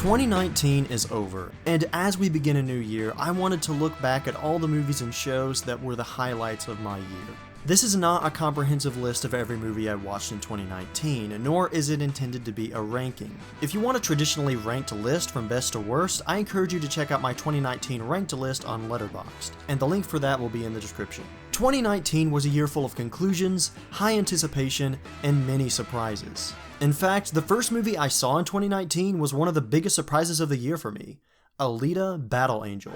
2019 is over, and as we begin a new year, I wanted to look back at all the movies and shows that were the highlights of my year. This is not a comprehensive list of every movie I watched in 2019, nor is it intended to be a ranking. If you want a traditionally ranked list from best to worst, I encourage you to check out my 2019 ranked list on Letterboxd, and the link for that will be in the description. 2019 was a year full of conclusions, high anticipation, and many surprises. In fact, the first movie I saw in 2019 was one of the biggest surprises of the year for me, Alita: Battle Angel.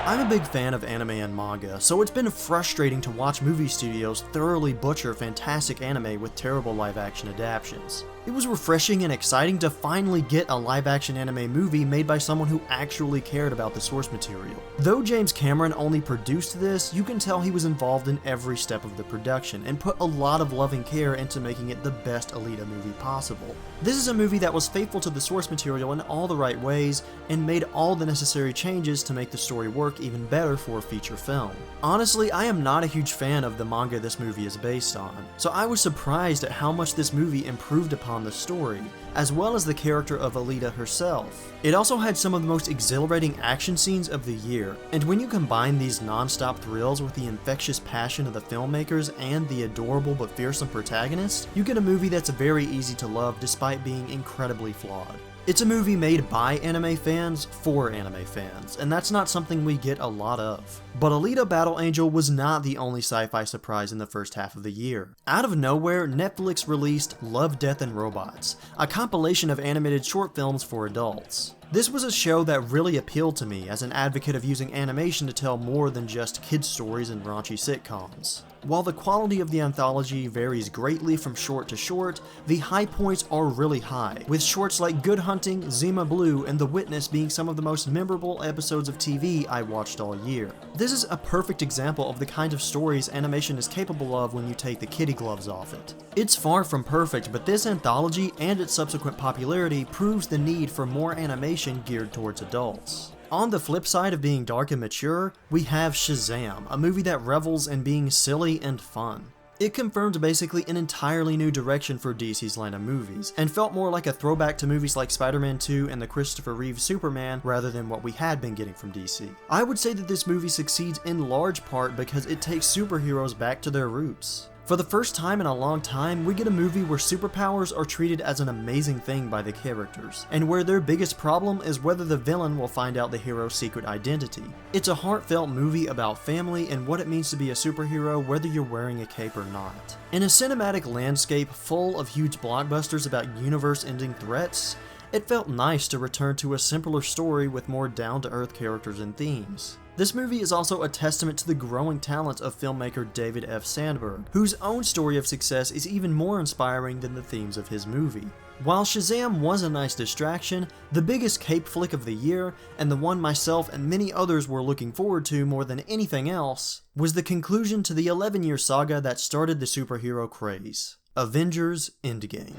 I'm a big fan of anime and manga, so it's been frustrating to watch movie studios thoroughly butcher fantastic anime with terrible live-action adaptations. It was refreshing and exciting to finally get a live-action anime movie made by someone who actually cared about the source material. Though James Cameron only produced this, you can tell he was involved in every step of the production and put a lot of loving care into making it the best Alita movie possible. This is a movie that was faithful to the source material in all the right ways and made all the necessary changes to make the story work even better for a feature film. Honestly, I am not a huge fan of the manga this movie is based on, so I was surprised at how much this movie improved upon the story, as well as the character of Alita herself. It also had some of the most exhilarating action scenes of the year, and when you combine these non-stop thrills with the infectious passion of the filmmakers and the adorable but fearsome protagonist, you get a movie that's very easy to love despite being incredibly flawed. It's a movie made by anime fans for anime fans, and that's not something we get a lot of. But Alita: Battle Angel was not the only sci-fi surprise in the first half of the year. Out of nowhere, Netflix released Love, Death, and Robots, a compilation of animated short films for adults. This was a show that really appealed to me as an advocate of using animation to tell more than just kids' stories and raunchy sitcoms. While the quality of the anthology varies greatly from short to short, the high points are really high, with shorts like Good Hunting, Zima Blue, and The Witness being some of the most memorable episodes of TV I watched all year. This is a perfect example of the kind of stories animation is capable of when you take the kiddie gloves off it. It's far from perfect, but this anthology and its subsequent popularity proves the need for more animation geared towards adults. On the flip side of being dark and mature, we have Shazam, a movie that revels in being silly and fun. It confirmed basically an entirely new direction for DC's line of movies, and felt more like a throwback to movies like Spider-Man 2 and the Christopher Reeve Superman rather than what we had been getting from DC. I would say that this movie succeeds in large part because it takes superheroes back to their roots. For the first time in a long time, we get a movie where superpowers are treated as an amazing thing by the characters, and where their biggest problem is whether the villain will find out the hero's secret identity. It's a heartfelt movie about family and what it means to be a superhero whether you're wearing a cape or not. In a cinematic landscape full of huge blockbusters about universe-ending threats, it felt nice to return to a simpler story with more down-to-earth characters and themes. This movie is also a testament to the growing talent of filmmaker David F. Sandberg, whose own story of success is even more inspiring than the themes of his movie. While Shazam was a nice distraction, the biggest cape flick of the year, and the one myself and many others were looking forward to more than anything else, was the conclusion to the 11-year saga that started the superhero craze, Avengers Endgame.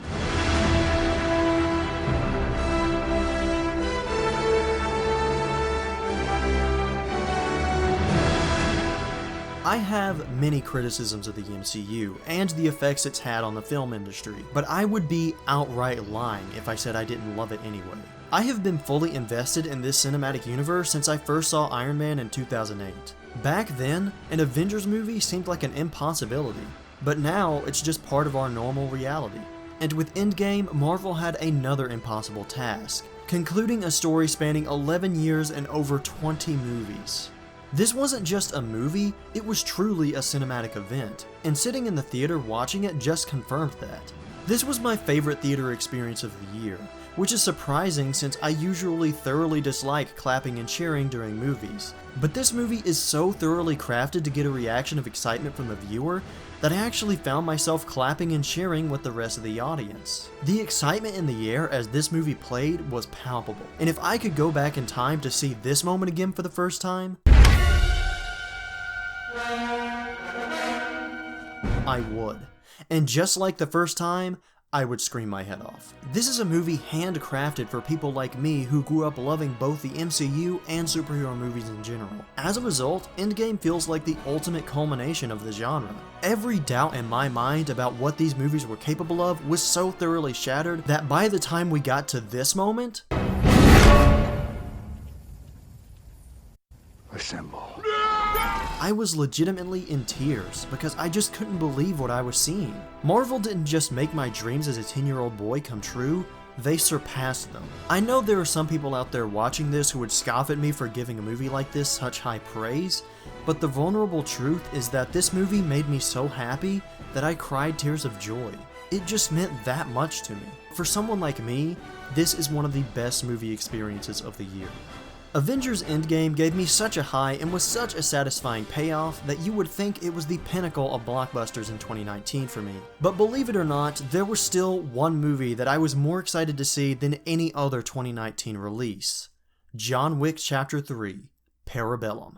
I have many criticisms of the MCU and the effects it's had on the film industry, but I would be outright lying if I said I didn't love it anyway. I have been fully invested in this cinematic universe since I first saw Iron Man in 2008. Back then, an Avengers movie seemed like an impossibility, but now it's just part of our normal reality. And with Endgame, Marvel had another impossible task, concluding a story spanning 11 years and over 20 movies. This wasn't just a movie, it was truly a cinematic event, and sitting in the theater watching it just confirmed that. This was my favorite theater experience of the year, which is surprising since I usually thoroughly dislike clapping and cheering during movies. But this movie is so thoroughly crafted to get a reaction of excitement from the viewer that I actually found myself clapping and cheering with the rest of the audience. The excitement in the air as this movie played was palpable, and if I could go back in time to see this moment again for the first time, I would. And just like the first time, I would scream my head off. This is a movie handcrafted for people like me who grew up loving both the MCU and superhero movies in general. As a result, Endgame feels like the ultimate culmination of the genre. Every doubt in my mind about what these movies were capable of was so thoroughly shattered that by the time we got to this moment, assemble. I was legitimately in tears because I just couldn't believe what I was seeing. Marvel didn't just make my dreams as a 10-year-old boy come true, they surpassed them. I know there are some people out there watching this who would scoff at me for giving a movie like this such high praise, but the vulnerable truth is that this movie made me so happy that I cried tears of joy. It just meant that much to me. For someone like me, this is one of the best movie experiences of the year. Avengers Endgame gave me such a high and was such a satisfying payoff that you would think it was the pinnacle of blockbusters in 2019 for me. But believe it or not, there was still one movie that I was more excited to see than any other 2019 release. John Wick Chapter 3, Parabellum.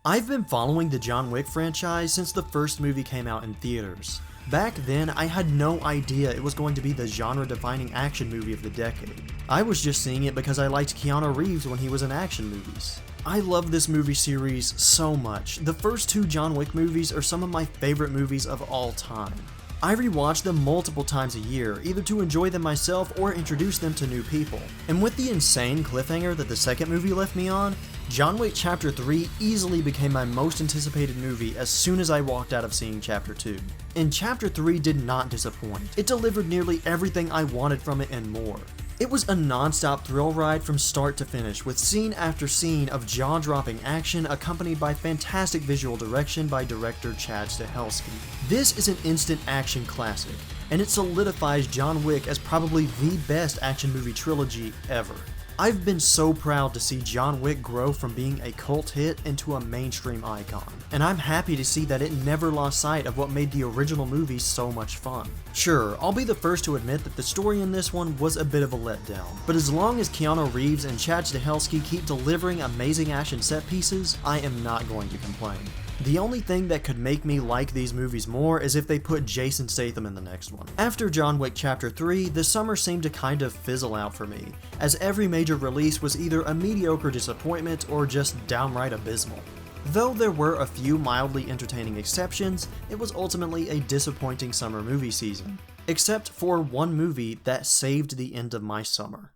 I've been following the John Wick franchise since the first movie came out in theaters. Back then, I had no idea it was going to be the genre-defining action movie of the decade. I was just seeing it because I liked Keanu Reeves when he was in action movies. I love this movie series so much. The first two John Wick movies are some of my favorite movies of all time. I rewatch them multiple times a year, either to enjoy them myself or introduce them to new people. And with the insane cliffhanger that the second movie left me on, John Wick Chapter 3 easily became my most anticipated movie as soon as I walked out of seeing Chapter 2. And Chapter 3 did not disappoint. It delivered nearly everything I wanted from it and more. It was a non-stop thrill ride from start to finish, with scene after scene of jaw-dropping action accompanied by fantastic visual direction by director Chad Stahelski. This is an instant action classic, and it solidifies John Wick as probably the best action movie trilogy ever. I've been so proud to see John Wick grow from being a cult hit into a mainstream icon, and I'm happy to see that it never lost sight of what made the original movie so much fun. Sure, I'll be the first to admit that the story in this one was a bit of a letdown, but as long as Keanu Reeves and Chad Stahelski keep delivering amazing action set pieces, I am not going to complain. The only thing that could make me like these movies more is if they put Jason Statham in the next one. After John Wick Chapter 3, the summer seemed to kind of fizzle out for me, as every major release was either a mediocre disappointment or just downright abysmal. Though there were a few mildly entertaining exceptions, it was ultimately a disappointing summer movie season. Except for one movie that saved the end of my summer.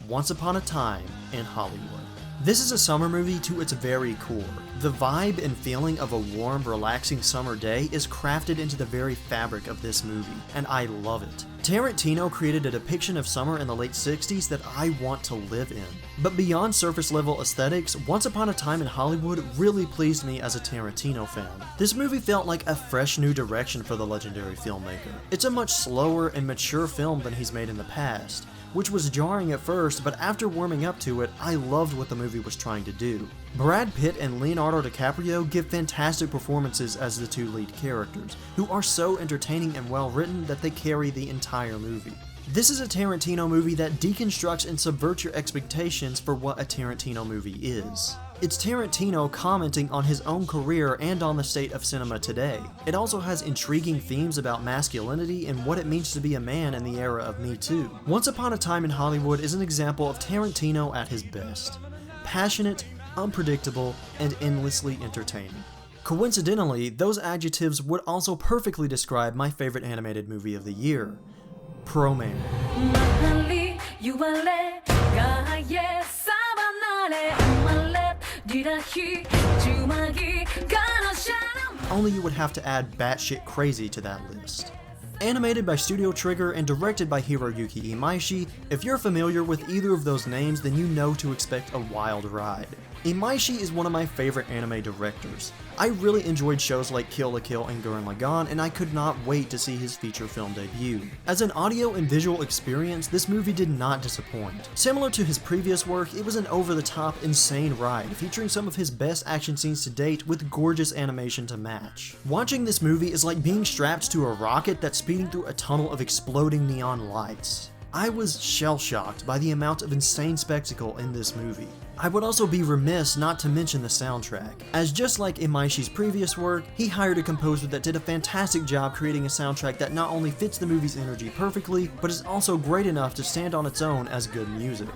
Once Upon a Time in Hollywood. This is a summer movie to its very core. The vibe and feeling of a warm, relaxing summer day is crafted into the very fabric of this movie, and I love it. Tarantino created a depiction of summer in the late 60s that I want to live in. But beyond surface level aesthetics, Once Upon a Time in Hollywood really pleased me as a Tarantino fan. This movie felt like a fresh new direction for the legendary filmmaker. It's a much slower and mature film than he's made in the past, which was jarring at first, but after warming up to it, I loved what the movie was trying to do. Brad Pitt and Leonardo DiCaprio give fantastic performances as the two lead characters, who are so entertaining and well written that they carry the entire movie. This is a Tarantino movie that deconstructs and subverts your expectations for what a Tarantino movie is. It's Tarantino commenting on his own career and on the state of cinema today. It also has intriguing themes about masculinity and what it means to be a man in the era of Me Too. Once Upon a Time in Hollywood is an example of Tarantino at his best. Passionate, unpredictable, and endlessly entertaining. Coincidentally, those adjectives would also perfectly describe my favorite animated movie of the year, Pro-Man. Only you would have to add Batshit Crazy to that list. Animated by Studio Trigger and directed by Hiroyuki Imaishi, if you're familiar with either of those names, then you know to expect a wild ride. Imaishi is one of my favorite anime directors. I really enjoyed shows like Kill la Kill and Gurren Lagann, and I could not wait to see his feature film debut. As an audio and visual experience, this movie did not disappoint. Similar to his previous work, it was an over-the-top, insane ride, featuring some of his best action scenes to date with gorgeous animation to match. Watching this movie is like being strapped to a rocket that's speeding through a tunnel of exploding neon lights. I was shell-shocked by the amount of insane spectacle in this movie. I would also be remiss not to mention the soundtrack, as just like Imaishi's previous work, he hired a composer that did a fantastic job creating a soundtrack that not only fits the movie's energy perfectly, but is also great enough to stand on its own as good music.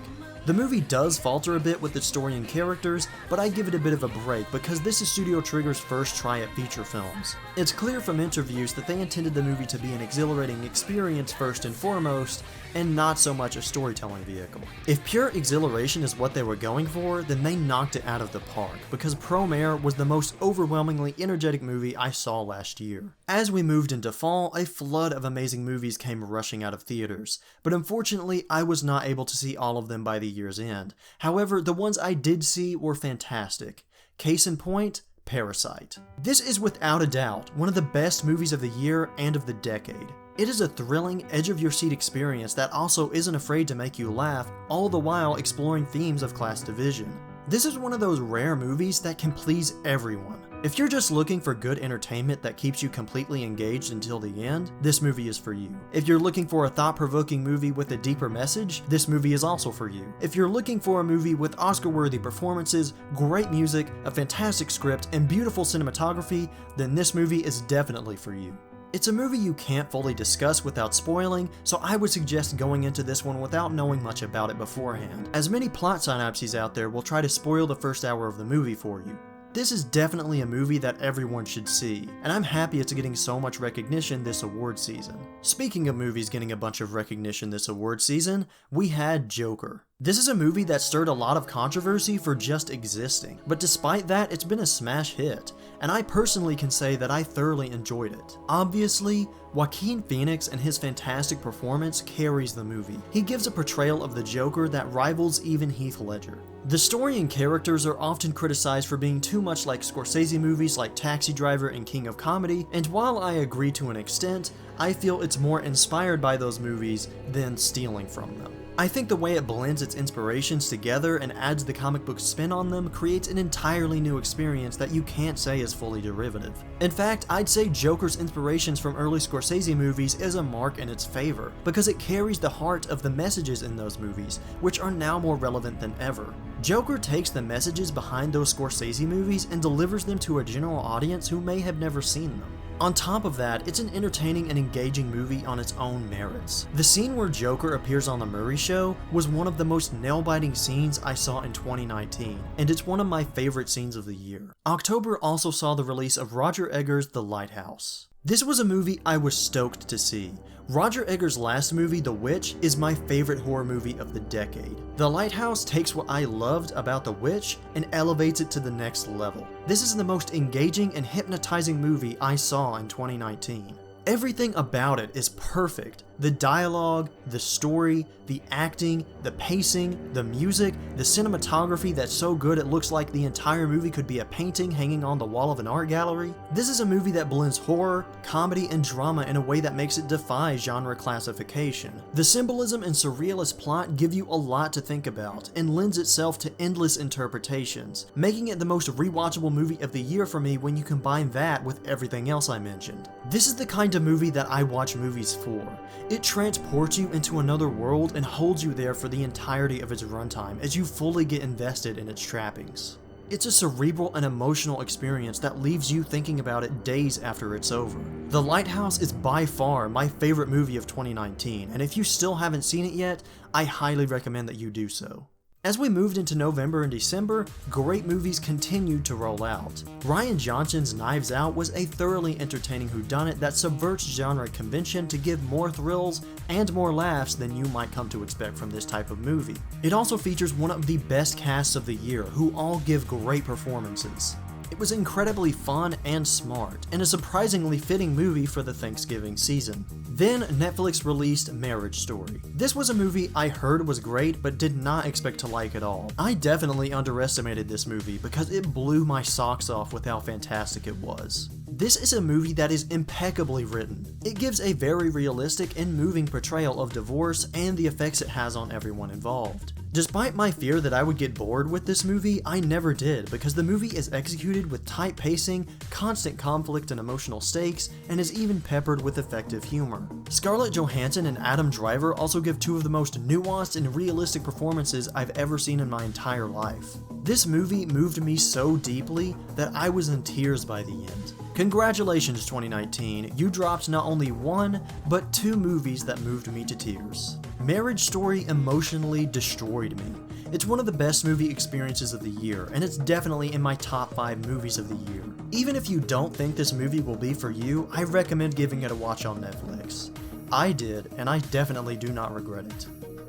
The movie does falter a bit with its story and characters, but I give it a bit of a break because this is Studio Trigger's first try at feature films. It's clear from interviews that they intended the movie to be an exhilarating experience first and foremost, and not so much a storytelling vehicle. If pure exhilaration is what they were going for, then they knocked it out of the park, because Promare was the most overwhelmingly energetic movie I saw last year. As we moved into fall, a flood of amazing movies came rushing out of theaters, but unfortunately I was not able to see all of them by the year's end. However, the ones I did see were fantastic. Case in point, Parasite. This is without a doubt one of the best movies of the year and of the decade. It is a thrilling, edge-of-your-seat experience that also isn't afraid to make you laugh, all the while exploring themes of class division. This is one of those rare movies that can please everyone. If you're just looking for good entertainment that keeps you completely engaged until the end, this movie is for you. If you're looking for a thought-provoking movie with a deeper message, this movie is also for you. If you're looking for a movie with Oscar-worthy performances, great music, a fantastic script, and beautiful cinematography, then this movie is definitely for you. It's a movie you can't fully discuss without spoiling, so I would suggest going into this one without knowing much about it beforehand, as many plot synopses out there will try to spoil the first hour of the movie for you. This is definitely a movie that everyone should see, and I'm happy it's getting so much recognition this award season. Speaking of movies getting a bunch of recognition this award season, we had Joker. This is a movie that stirred a lot of controversy for just existing, but despite that, it's been a smash hit, and I personally can say that I thoroughly enjoyed it. Obviously, Joaquin Phoenix and his fantastic performance carries the movie. He gives a portrayal of the Joker that rivals even Heath Ledger. The story and characters are often criticized for being too much like Scorsese movies like Taxi Driver and King of Comedy, and while I agree to an extent, I feel it's more inspired by those movies than stealing from them. I think the way it blends its inspirations together and adds the comic book spin on them creates an entirely new experience that you can't say is fully derivative. In fact, I'd say Joker's inspirations from early Scorsese movies is a mark in its favor, because it carries the heart of the messages in those movies, which are now more relevant than ever. Joker takes the messages behind those Scorsese movies and delivers them to a general audience who may have never seen them. On top of that, it's an entertaining and engaging movie on its own merits. The scene where Joker appears on The Murray Show was one of the most nail-biting scenes I saw in 2019, and it's one of my favorite scenes of the year. October also saw the release of Roger Eggers' The Lighthouse. This was a movie I was stoked to see. Roger Eggers' last movie, The Witch, is my favorite horror movie of the decade. The Lighthouse takes what I loved about The Witch and elevates it to the next level. This is the most engaging and hypnotizing movie I saw in 2019. Everything about it is perfect. The dialogue, the story, the acting, the pacing, the music, the cinematography that's so good it looks like the entire movie could be a painting hanging on the wall of an art gallery. This is a movie that blends horror, comedy, and drama in a way that makes it defy genre classification. The symbolism and surrealist plot give you a lot to think about and lends itself to endless interpretations, making it the most rewatchable movie of the year for me when you combine that with everything else I mentioned. This is the kind of movie that I watch movies for. It transports you into another world and holds you there for the entirety of its runtime as you fully get invested in its trappings. It's a cerebral and emotional experience that leaves you thinking about it days after it's over. The Lighthouse is by far my favorite movie of 2019, and if you still haven't seen it yet, I highly recommend that you do so. As we moved into November and December, great movies continued to roll out. Rian Johnson's Knives Out was a thoroughly entertaining whodunit that subverts genre convention to give more thrills and more laughs than you might come to expect from this type of movie. It also features one of the best casts of the year, who all give great performances. It was incredibly fun and smart, and a surprisingly fitting movie for the Thanksgiving season. Then Netflix released Marriage Story. This was a movie I heard was great but did not expect to like at all. I definitely underestimated this movie because it blew my socks off with how fantastic it was. This is a movie that is impeccably written. It gives a very realistic and moving portrayal of divorce and the effects it has on everyone involved. Despite my fear that I would get bored with this movie, I never did, because the movie is executed with tight pacing, constant conflict and emotional stakes, and is even peppered with effective humor. Scarlett Johansson and Adam Driver also give two of the most nuanced and realistic performances I've ever seen in my entire life. This movie moved me so deeply that I was in tears by the end. Congratulations 2019, you dropped not only one, but two movies that moved me to tears. Marriage Story emotionally destroyed me. It's one of the best movie experiences of the year, and it's definitely in my top 5 movies of the year. Even if you don't think this movie will be for you, I recommend giving it a watch on Netflix. I did, and I definitely do not regret it.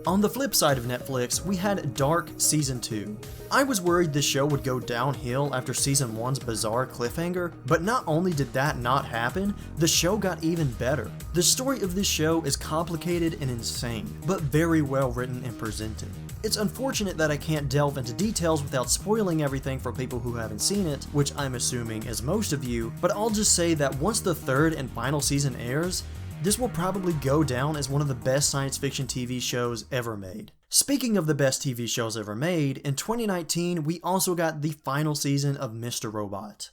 On the flip side of Netflix, we had Dark Season 2. I was worried this show would go downhill after Season 1's bizarre cliffhanger, but not only did that not happen, the show got even better. The story of this show is complicated and insane, but very well written and presented. It's unfortunate that I can't delve into details without spoiling everything for people who haven't seen it, which I'm assuming is most of you, but I'll just say that once the third and final season airs, this will probably go down as one of the best science fiction TV shows ever made. Speaking of the best TV shows ever made, in 2019 we also got the final season of Mr. Robot.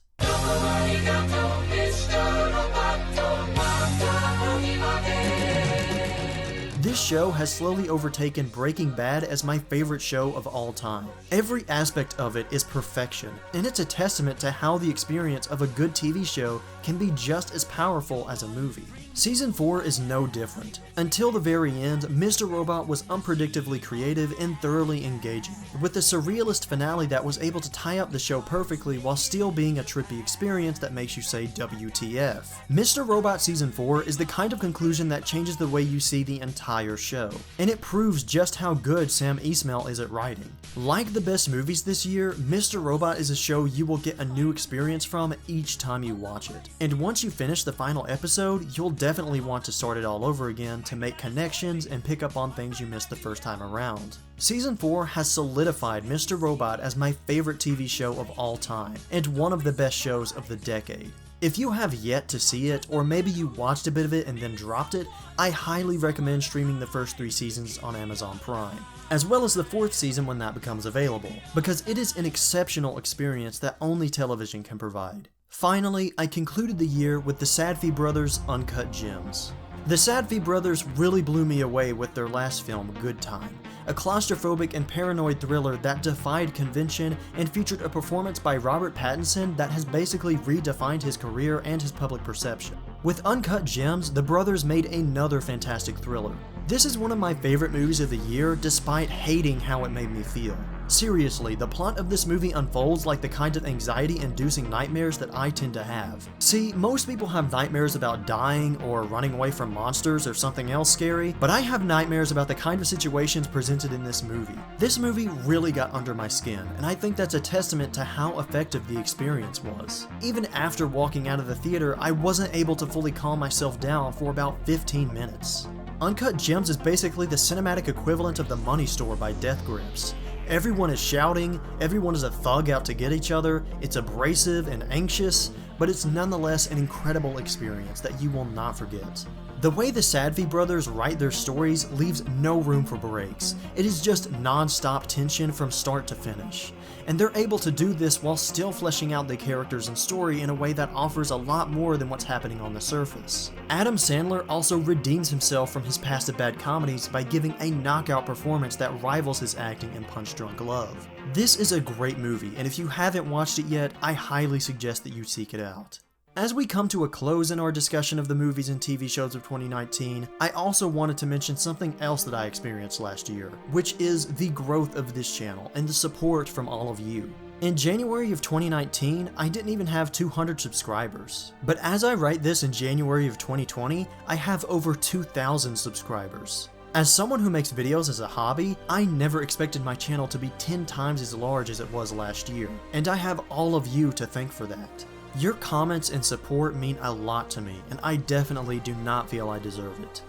This show has slowly overtaken Breaking Bad as my favorite show of all time. Every aspect of it is perfection, and it's a testament to how the experience of a good TV show can be just as powerful as a movie. Season 4 is no different. Until the very end, Mr. Robot was unpredictably creative and thoroughly engaging, with a surrealist finale that was able to tie up the show perfectly while still being a trippy experience that makes you say WTF. Mr. Robot Season 4 is the kind of conclusion that changes the way you see the entire show, and it proves just how good Sam Esmail is at writing. Like the best movies this year, Mr. Robot is a show you will get a new experience from each time you watch it. And once you finish the final episode, you'll definitely want to start it all over again to make connections and pick up on things you missed the first time around. Season 4 has solidified Mr. Robot as my favorite TV show of all time, and one of the best shows of the decade. If you have yet to see it, or maybe you watched a bit of it and then dropped it, I highly recommend streaming the first 3 seasons on Amazon Prime, as well as the 4th season when that becomes available, because it is an exceptional experience that only television can provide. Finally, I concluded the year with the Safdie brothers' Uncut Gems. The Safdie brothers really blew me away with their last film, Good Time, a claustrophobic and paranoid thriller that defied convention and featured a performance by Robert Pattinson that has basically redefined his career and his public perception. With Uncut Gems, the brothers made another fantastic thriller. This is one of my favorite movies of the year, despite hating how it made me feel. Seriously, the plot of this movie unfolds like the kind of anxiety-inducing nightmares that I tend to have. See, most people have nightmares about dying or running away from monsters or something else scary, but I have nightmares about the kind of situations presented in this movie. This movie really got under my skin, and I think that's a testament to how effective the experience was. Even after walking out of the theater, I wasn't able to fully calm myself down for about 15 minutes. Uncut Gems is basically the cinematic equivalent of The Money Store by Death Grips. Everyone is shouting, everyone is a thug out to get each other, it's abrasive and anxious, but it's nonetheless an incredible experience that you will not forget. The way the Safdie brothers write their stories leaves no room for breaks. It is just non-stop tension from start to finish. And they're able to do this while still fleshing out the characters and story in a way that offers a lot more than what's happening on the surface. Adam Sandler also redeems himself from his past of bad comedies by giving a knockout performance that rivals his acting in Punch Drunk Love. This is a great movie, and if you haven't watched it yet, I highly suggest that you seek it out. As we come to a close in our discussion of the movies and TV shows of 2019, I also wanted to mention something else that I experienced last year, which is the growth of this channel and the support from all of you. In January of 2019, I didn't even have 200 subscribers. But as I write this in January of 2020, I have over 2,000 subscribers. As someone who makes videos as a hobby, I never expected my channel to be 10 times as large as it was last year, and I have all of you to thank for that. Your comments and support mean a lot to me, and I definitely do not feel I deserve it.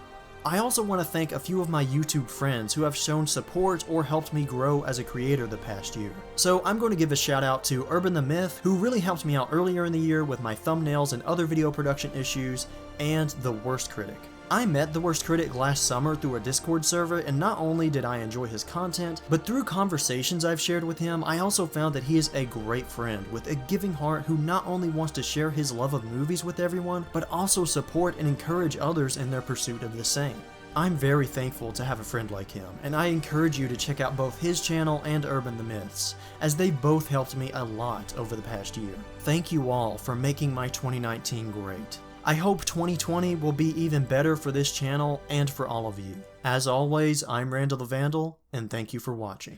I also want to thank a few of my YouTube friends who have shown support or helped me grow as a creator the past year. So I'm going to give a shout out to Urban the Myth, who really helped me out earlier in the year with my thumbnails and other video production issues, and The Worst Critic. I met The Worst Critic last summer through a Discord server, and not only did I enjoy his content, but through conversations I've shared with him, I also found that he is a great friend with a giving heart who not only wants to share his love of movies with everyone, but also support and encourage others in their pursuit of the same. I'm very thankful to have a friend like him, and I encourage you to check out both his channel and Urban the Myths, as they both helped me a lot over the past year. Thank you all for making my 2019 great. I hope 2020 will be even better for this channel and for all of you. As always, I'm Randall the Vandal, and thank you for watching.